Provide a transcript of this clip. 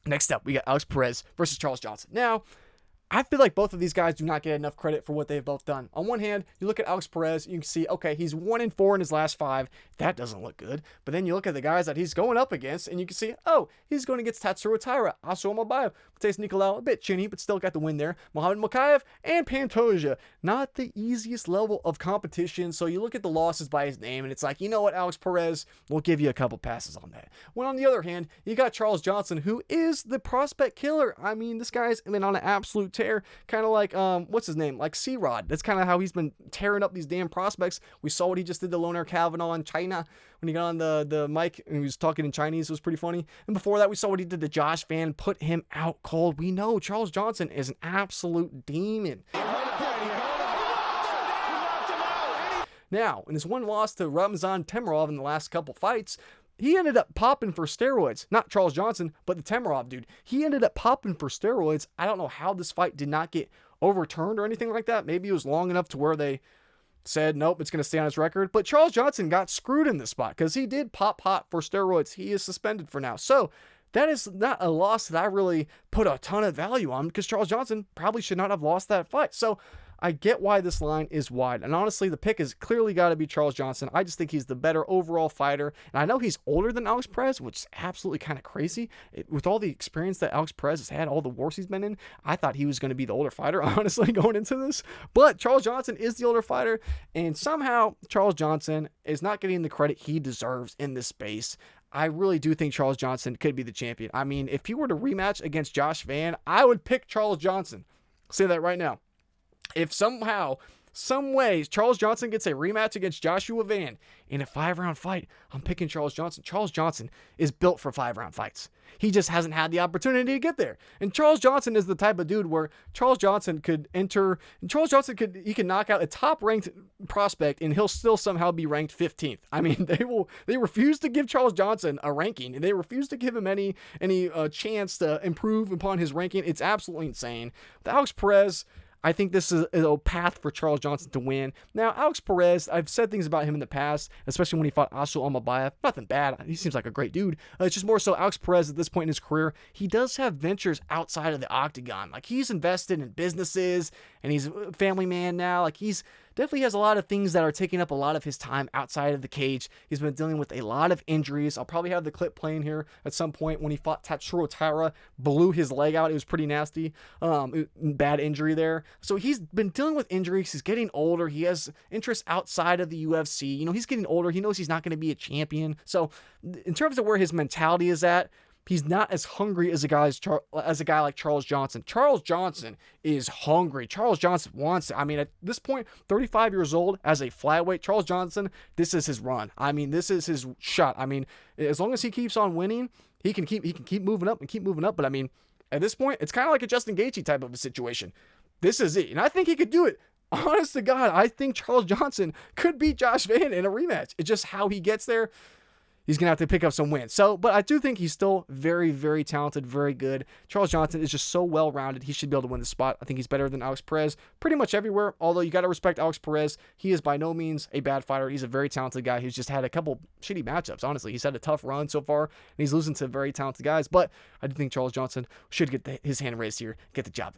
Next up, we got Alex Perez versus Charles Johnson. Now, I feel like both of these guys do not get enough credit for what they've both done. On one hand, you look at Alex Perez, you can see, okay, he's 1-4 in his last 5. That doesn't look good. But then you look at the guys that he's going up against, and you can see, oh, he's going against Tatsuro Taira, Asu Amabayev, Mateus Nicolau, a bit chinny, but still got the win there, Mohamed Mokaev, and Pantoja. Not the easiest level of competition, so you look at the losses by his name, and it's like, you know what, Alex Perez, we'll give you a couple passes on that. When on the other hand, you got Charles Johnson, who is the prospect killer. I mean, this guy's been on an absolute tear, kind of like, what's his name? Like C-Rod. That's kind of how he's been tearing up these damn prospects. We saw what he just did to Loner Kavanaugh in China when he got on the mic and he was talking in Chinese. It was pretty funny. And before that, we saw what he did to Josh Van, put him out cold. We know Charles Johnson is an absolute demon. Now, in his one loss to Ramzan Temirov in the last couple fights, he ended up popping for steroids. Not Charles Johnson, but the Temirov dude. He ended up popping for steroids. I don't know how this fight did not get overturned or anything like that. Maybe it was long enough to where they said, nope, it's going to stay on his record. But Charles Johnson got screwed in this spot because he did pop hot for steroids. He is suspended for now. So that is not a loss that I really put a ton of value on because Charles Johnson probably should not have lost that fight. So I get why this line is wide. And honestly, the pick has clearly got to be Charles Johnson. I just think he's the better overall fighter. And I know he's older than Alex Perez, which is absolutely kind of crazy. With all the experience that Alex Perez has had, all the wars he's been in, I thought he was going to be the older fighter, honestly, going into this. But Charles Johnson is the older fighter. And somehow, Charles Johnson is not getting the credit he deserves in this space. I really do think Charles Johnson could be the champion. I mean, if he were to rematch against Josh Van, I would pick Charles Johnson. I'll say that right now. If somehow, some ways, Charles Johnson gets a rematch against Joshua Van in a 5-round fight, I'm picking Charles Johnson. Charles Johnson is built for 5-round fights. He just hasn't had the opportunity to get there. And Charles Johnson is the type of dude where Charles Johnson could enter, and Charles Johnson he can knock out a top-ranked prospect, and he'll still somehow be ranked 15th. I mean, they refuse to give Charles Johnson a ranking, and they refuse to give him any chance to improve upon his ranking. It's absolutely insane. With Alex Perez, I think this is a path for Charles Johnson to win. Now, Alex Perez, I've said things about him in the past, especially when he fought Asu Amabayev. Nothing bad. He seems like a great dude. It's just more so Alex Perez at this point in his career, he does have ventures outside of the octagon. Like, he's invested in businesses, and he's a family man now. Like, he's definitely has a lot of things that are taking up a lot of his time outside of the cage. He's been dealing with a lot of injuries. I'll probably have the clip playing here at some point when he fought Tatsuro Taira, blew his leg out. It was pretty nasty. Bad injury there. So he's been dealing with injuries. He's getting older. He has interests outside of the UFC. You know, he's getting older. He knows he's not going to be a champion. So in terms of where his mentality is at, he's not as hungry as a guy like Charles Johnson. Charles Johnson is hungry. Charles Johnson wants it. I mean, at this point, 35 years old as a flyweight, Charles Johnson, this is his run. I mean, this is his shot. I mean, as long as he keeps on winning, he can keep moving up and keep moving up. But I mean, at this point, it's kind of like a Justin Gaethje type of a situation. This is it. And I think he could do it. Honest to God, I think Charles Johnson could beat Josh Van in a rematch. It's just how he gets there. He's going to have to pick up some wins. But I do think he's still very, very talented, very good. Charles Johnson is just so well-rounded. He should be able to win the spot. I think he's better than Alex Perez pretty much everywhere. Although you got to respect Alex Perez. He is by no means a bad fighter. He's a very talented guy who's just had a couple shitty matchups, honestly. He's had a tough run so far, and he's losing to very talented guys. But I do think Charles Johnson should get his hand raised here, get the job done.